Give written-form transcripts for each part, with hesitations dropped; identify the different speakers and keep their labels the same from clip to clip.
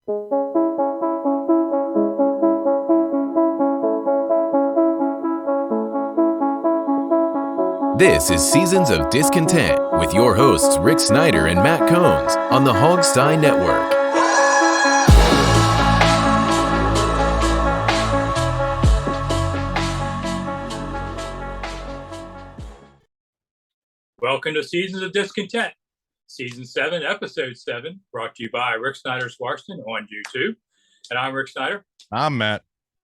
Speaker 1: This is Seasons of Discontent with your hosts Rick Snyder and Matt Combs on the Hogstye Network.
Speaker 2: Welcome to Seasons of Discontent, Season 7, Episode 7, brought to you by Rick Snyder's Washington on YouTube. And I'm Rick Snyder.
Speaker 3: I'm Matt.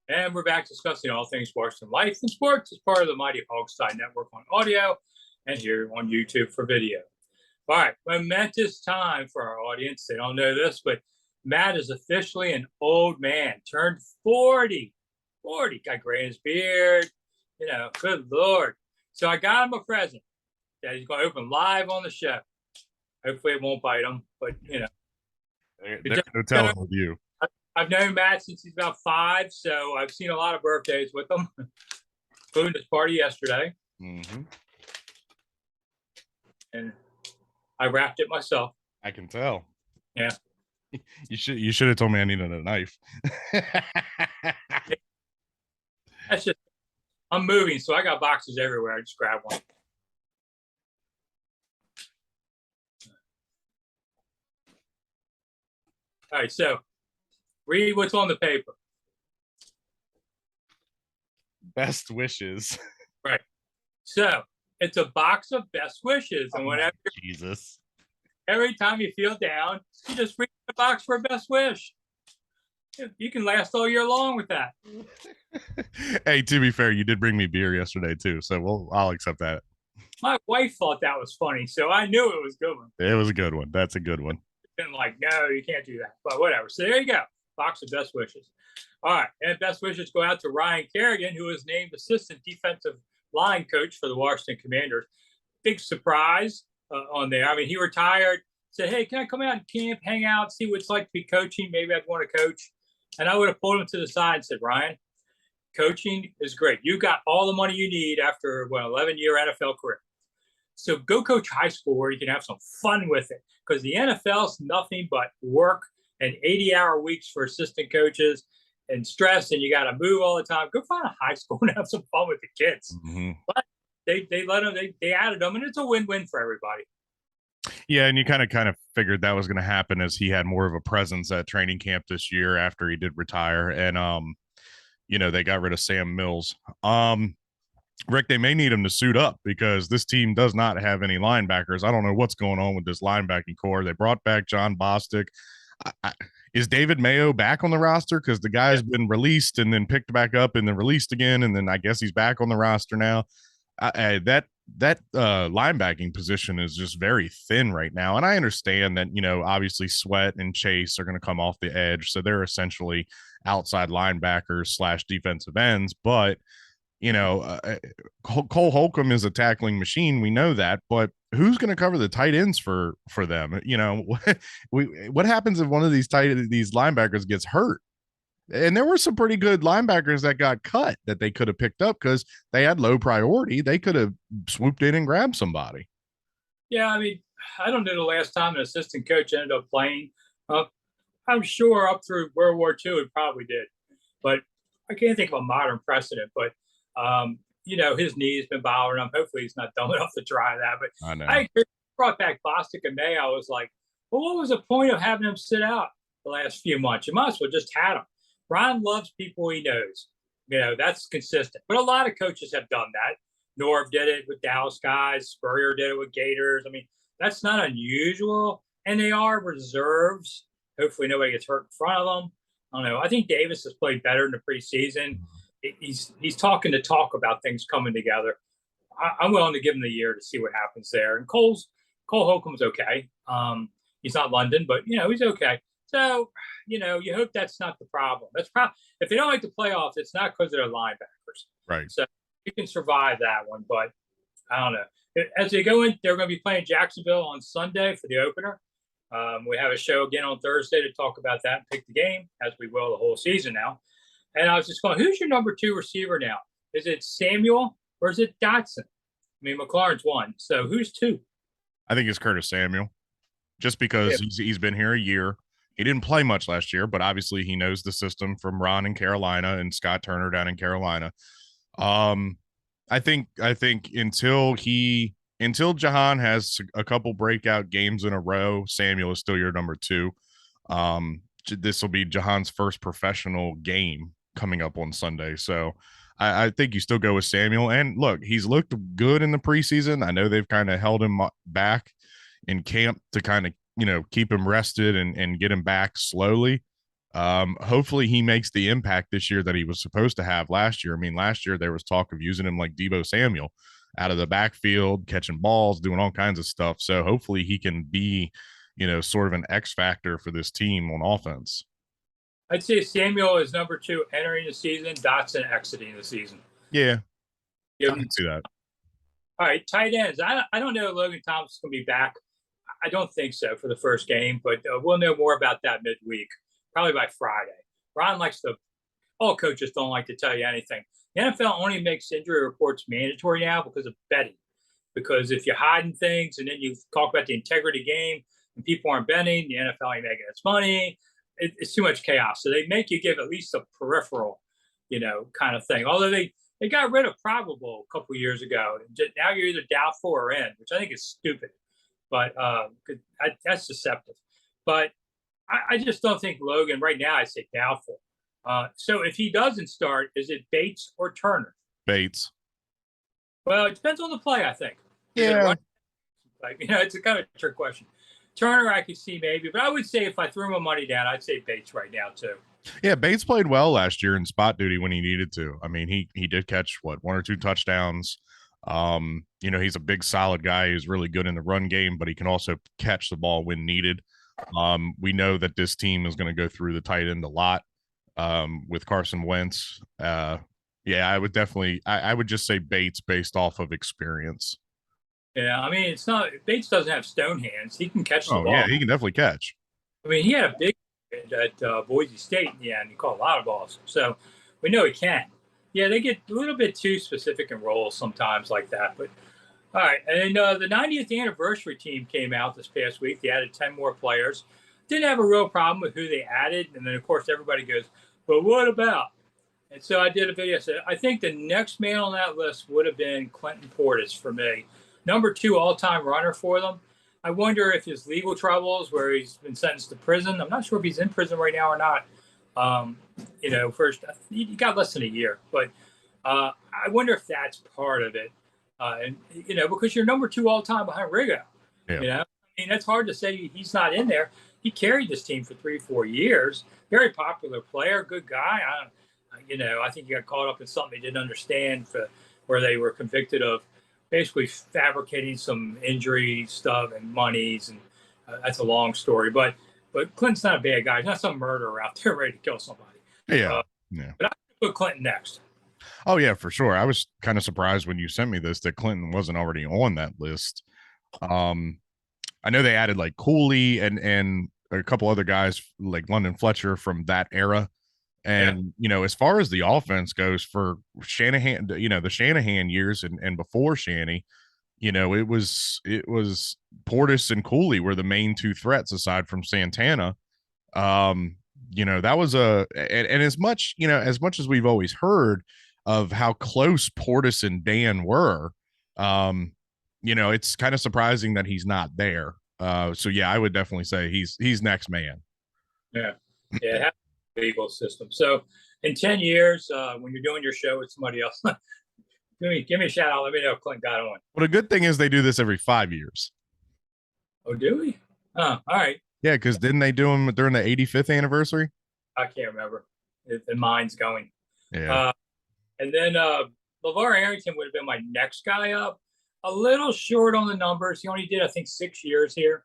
Speaker 2: And we're back discussing all things Washington life and sports as part of the mighty Hogstye Network on audio and here on YouTube for video. All right, momentous time for our audience. They don't know this, but Matt is officially an old man, turned 40. 40, got gray in his beard, good Lord. So I got him a present that he's going to open live on the show. Hopefully it won't bite him, but,
Speaker 3: There's no telling with you.
Speaker 2: I've known Matt since he's about 5, so I've seen a lot of birthdays with him, including his party yesterday.
Speaker 3: Mm-hmm.
Speaker 2: And I wrapped it myself.
Speaker 3: I can tell.
Speaker 2: Yeah.
Speaker 3: You should have told me I needed a knife.
Speaker 2: That's just, I'm moving, so I got boxes everywhere. I just grab one. All right, so read what's on the paper.
Speaker 3: Best wishes.
Speaker 2: Right. So it's a box of best wishes. And whenever
Speaker 3: Jesus.
Speaker 2: Every time you feel down, you just read the box for a best wish. You can last all year long with that.
Speaker 3: Hey, to be fair, you did bring me beer yesterday too, so I'll accept that.
Speaker 2: My wife thought that was funny, so I knew it was a good one.
Speaker 3: It was a good one. That's a good one.
Speaker 2: Been like, no, you can't do that. But whatever. So there you go. Box of best wishes. All right. And best wishes go out to Ryan Kerrigan, who was named assistant defensive line coach for the Washington Commanders. Big surprise on there. I mean, he retired, said, hey, can I come out and camp, hang out, see what it's like to be coaching? Maybe I'd want to coach. And I would have pulled him to the side and said, Ryan, coaching is great. You got all the money you need after an 11-year NFL career. So go coach high school where you can have some fun with it, because the NFL is nothing but work and 80-hour weeks for assistant coaches and stress, and you got to move all the time. Go find a high school and have some fun with the kids.
Speaker 3: Mm-hmm.
Speaker 2: But they let them, they added them, and it's a win-win for everybody.
Speaker 3: Yeah, and you kind of figured that was going to happen as he had more of a presence at training camp this year after he did retire, and they got rid of Sam Mills. Rick, they may need him to suit up because this team does not have any linebackers. I don't know what's going on with this linebacking core. They brought back John Bostic. Is David Mayo back on the roster? Because the guy's been released and then picked back up and then released again, and then I guess he's back on the roster now. That linebacking position is just very thin right now. And I understand that, obviously Sweat and Chase are going to come off the edge. So they're essentially outside linebackers / defensive ends. But Cole Holcomb is a tackling machine. We know that, but who's going to cover the tight ends for them? What happens if one of these linebackers gets hurt? And there were some pretty good linebackers that got cut that they could have picked up because they had low priority. They could have swooped in and grabbed somebody.
Speaker 2: Yeah, I mean, I don't know the last time an assistant coach ended up playing. I'm sure up through World War II it probably did, but I can't think of a modern precedent. But his knee's been bothering him. Hopefully he's not dumb enough to try that. But
Speaker 3: I know.
Speaker 2: I brought back Bostic and May. I was like, well, what was the point of having him sit out the last few months? You might as well just had him. Ron loves people he knows. That's consistent. But a lot of coaches have done that. Norv did it with Dallas guys. Spurrier did it with Gators. I mean, that's not unusual. And they are reserves. Hopefully nobody gets hurt in front of them. I don't know. I think Davis has played better in the preseason. He's talking the talk about things coming together. I'm willing to give him the year to see what happens there. And Cole Holcomb's okay. He's not London, but he's okay. So you hope that's not the problem. If they don't make the playoffs, it's not because they're linebackers,
Speaker 3: right?
Speaker 2: So you can survive that one. But I don't know. As they go in, they're going to be playing Jacksonville on Sunday for the opener. We have a show again on Thursday to talk about that and pick the game, as we will the whole season now. And I was just going, who's your number 2 receiver now? Is it Samuel or is it Dotson? I mean, McLaurin's 1. So who's 2?
Speaker 3: I think it's Curtis Samuel, just because he's been here a year. He didn't play much last year, but obviously he knows the system from Ron in Carolina and Scott Turner down in Carolina. I think until Jahan has a couple breakout games in a row, Samuel is still your number two. This will be Jahan's first professional game coming up on Sunday. So I think you still go with Samuel. And look, he's looked good in the preseason. I know they've kind of held him back in camp to kind of, keep him rested and get him back slowly. Hopefully he makes the impact this year that he was supposed to have last year. I mean, last year there was talk of using him like Deebo Samuel out of the backfield, catching balls, doing all kinds of stuff. So hopefully he can be, sort of an X factor for this team on offense.
Speaker 2: I'd say Samuel is number two entering the season, Dotson exiting the season.
Speaker 3: Yeah,
Speaker 2: I
Speaker 3: can see that.
Speaker 2: All right, tight ends. I don't know if Logan Thomas is going to be back. I don't think so for the first game, but we'll know more about that midweek, probably by Friday. Ron all coaches don't like to tell you anything. The NFL only makes injury reports mandatory now because of betting. Because if you're hiding things and then you talk about the integrity game and people aren't betting, the NFL ain't making its money. It's too much chaos. So they make you give at least a peripheral, kind of thing. Although they got rid of probable a couple of years ago. Now you're either doubtful or in, which I think is stupid. But that's deceptive. But I just don't think Logan right now. I say doubtful. So if he doesn't start, is it Bates or Turner?
Speaker 3: Bates.
Speaker 2: Well, it depends on the play, I think.
Speaker 3: Yeah.
Speaker 2: It's a kind of a trick question. Turner, I could see maybe, but I would say if I threw my money down, I'd say Bates right now too.
Speaker 3: Yeah, Bates played well last year in spot duty when he needed to. I mean, he did catch one or two touchdowns. He's a big, solid guy who's really good in the run game, but he can also catch the ball when needed. We know that this team is going to go through the tight end a lot with Carson Wentz. I would definitely, I would just say Bates based off of experience.
Speaker 2: Yeah, I mean, Bates doesn't have stone hands. He can catch the ball.
Speaker 3: Yeah, he can definitely catch.
Speaker 2: I mean, he had a big at Boise State in the end. He caught a lot of balls. So we know he can. Yeah, they get a little bit too specific in roles sometimes like that. But all right. And the 90th anniversary team came out this past week. They added 10 more players. Didn't have a real problem with who they added. And then, of course, everybody goes, but what about? And so I did a video. I said, I think the next man on that list would have been Clinton Portis for me. Number 2 all-time runner for them. I wonder if his legal troubles, where he's been sentenced to prison. I'm not sure if he's in prison right now or not. First, he got less than a year. But I wonder if that's part of it. Because you're number 2 all-time behind Rigo.
Speaker 3: Yeah.
Speaker 2: I mean, that's hard to say he's not in there. He carried this team for 3-4 years. Very popular player, good guy. I think he got caught up in something he didn't understand where they were convicted of basically fabricating some injury stuff and monies, and that's a long story. But Clinton's not a bad guy. He's not some murderer out there ready to kill somebody.
Speaker 3: Yeah.
Speaker 2: But I put Clinton next.
Speaker 3: Oh yeah, for sure. I was kind of surprised when you sent me this that Clinton wasn't already on that list. I know they added like Cooley and a couple other guys like London Fletcher from that era. And, as far as the offense goes for Shanahan, the Shanahan years and before Shanny, it was Portis and Cooley were the main 2 threats aside from Santana. That was and as much as we've always heard of how close Portis and Dan were, it's kind of surprising that he's not there. So yeah, I would definitely say he's next man.
Speaker 2: Yeah. Yeah. Legal system. So in 10 years, when you're doing your show with somebody else, give me a shout out. Let me know if Clint got on.
Speaker 3: Well, the good thing is they do this every 5 years.
Speaker 2: Oh, do we? Oh, all right.
Speaker 3: Yeah, because didn't they do them during the 85th anniversary?
Speaker 2: I can't remember. The mind's going.
Speaker 3: Yeah.
Speaker 2: And then LeVar Arrington would have been my next guy up. A little short on the numbers. He only did, I think, 6 years here.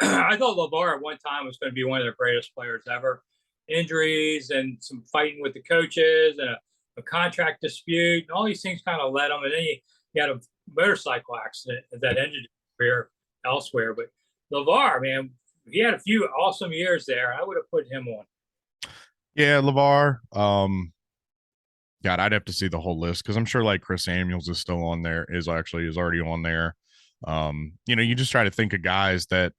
Speaker 2: I thought LeVar at one time was going to be one of the greatest players ever. Injuries and some fighting with the coaches and a contract dispute and all these things kind of led him. And then he had a motorcycle accident that ended his career elsewhere. But LeVar, man, he had a few awesome years there. I would have put him on.
Speaker 3: Yeah, LeVar. God, I'd have to see the whole list because I'm sure like Chris Samuels is still on there, is already on there. You just try to think of guys that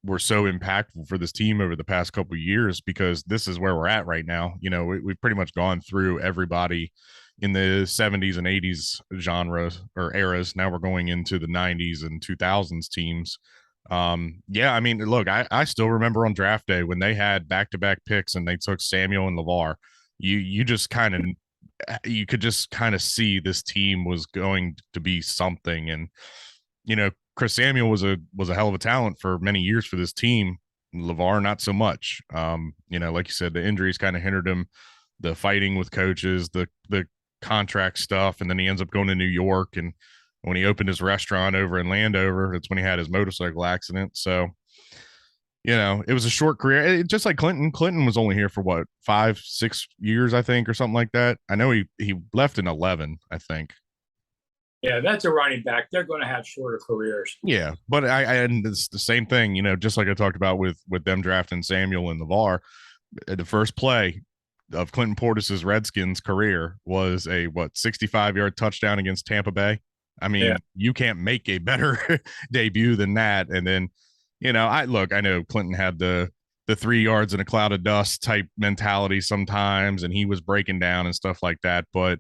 Speaker 3: were so impactful for this team over the past couple of years, because this is where we're at right now. You know, we've pretty much gone through everybody in the 70s and 80s genres or eras. Now we're going into the 90s and 2000s teams. Yeah, I mean, look, I still remember on draft day when they had back-to-back picks and they took Samuel and LeVar. You could just kind of see this team was going to be something. And, you know, Chris Samuel was a hell of a talent for many years for this team. LeVar, not so much. You know, like you said, the injuries kind of hindered him, the fighting with coaches, the contract stuff, and then he ends up going to New York. And when he opened his restaurant over in Landover, that's when he had his motorcycle accident. So, you know, it was a short career. Just like Clinton. Clinton was only here for what, 5-6 years, I think, or something like that. I know he left in 11, I think.
Speaker 2: Yeah, that's a running back. They're going to have shorter careers.
Speaker 3: Yeah, but and it's the same thing, you know, just like I talked about with them drafting Samuel and LeVar. The first play of Clinton Portis's Redskins career was a 65-yard touchdown against Tampa Bay. I mean, You can't make a better debut than that. And then, you know, I know Clinton had the 3 yards in a cloud of dust type mentality sometimes, and he was breaking down and stuff like that. But,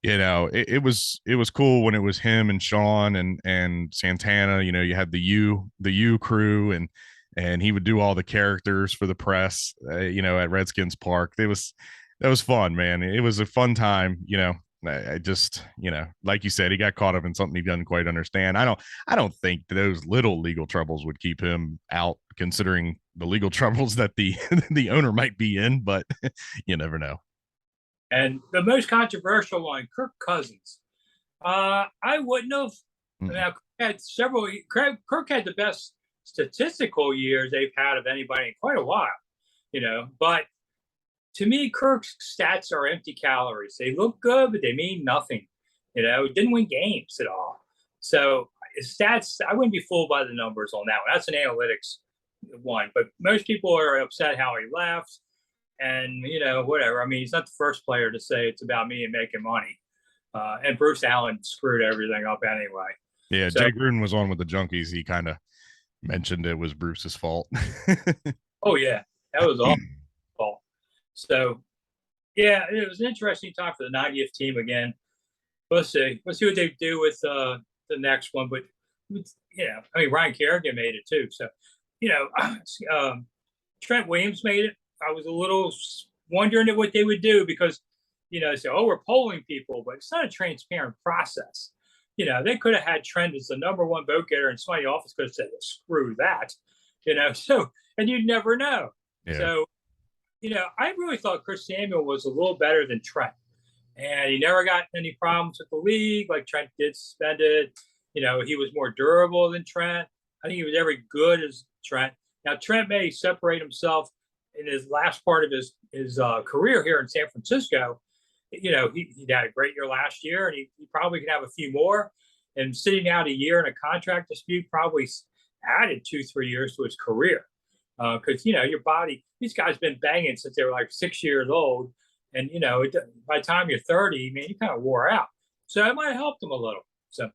Speaker 3: you know, it was cool when it was him and Sean and Santana. You know, you had the U crew, and he would do all the characters for the press, you know, at Redskins Park. That was fun, man. It was a fun time. You know, I just, you know, like you said, he got caught up in something he doesn't quite understand. I don't think those little legal troubles would keep him out, considering the legal troubles that the owner might be in, but you never know.
Speaker 2: And the most controversial one, Kirk Cousins. I wouldn't have. Now, Kirk had the best statistical years they've had of anybody in quite a while, you know. But to me, Kirk's stats are empty calories. They look good, but they mean nothing. You know, didn't win games at all. So stats, I wouldn't be fooled by the numbers on that one. That's an analytics one. But most people are upset how he left. And, you know, whatever. I mean, he's not the first player to say it's about me and making money. And Bruce Allen screwed everything up anyway.
Speaker 3: Yeah, so, Jay Gruden was on with the Junkies. He kind of mentioned it was Bruce's fault.
Speaker 2: Oh, yeah. That was all fault. So, yeah, it was an interesting time for the 90th team again. Let's see what they do with the next one. But, you know, I mean, Ryan Kerrigan made it too. So, you know, Trent Williams made it. I was a little wondering what they would do because, you know, say, we're polling people, but it's not a transparent process. You know, they could have had Trent as the number one vote getter, and somebody in the office could have said, well, screw that, you know, so, and you'd never know. Yeah. So, you know, I really thought Chris Samuel was a little better than Trent, and he never got any problems with the league like Trent did suspended. You know, he was more durable than Trent. I think he was every good as Trent. Now, Trent may separate himself in his last part of his career here in San Francisco. You know, he had a great year last year, and he probably could have a few more. And sitting out a year in a contract dispute probably added 2-3 years to his career. Because, you know, your body, these guys been banging since they were like 6 years old. And, you know, by the time you're 30, man, you kind of wore out. So it might have helped him a little. So,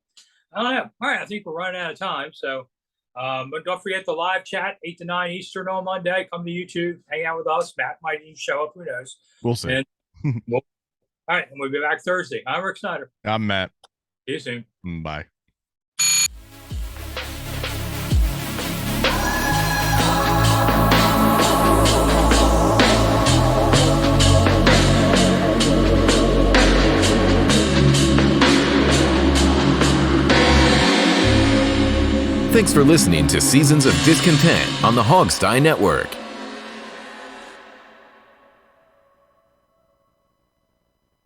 Speaker 2: I don't know. All right, I think we're running out of time. So, but don't forget the live chat, 8 to 9 Eastern on Monday. Come to YouTube, hang out with us. Matt might even show up. Who knows?
Speaker 3: We'll see.
Speaker 2: And all right, and we'll be back Thursday. I'm Rick Snyder.
Speaker 3: I'm Matt.
Speaker 2: See you soon.
Speaker 3: Bye.
Speaker 1: Thanks for listening to Seasons of Discontent on the Hogstye Network.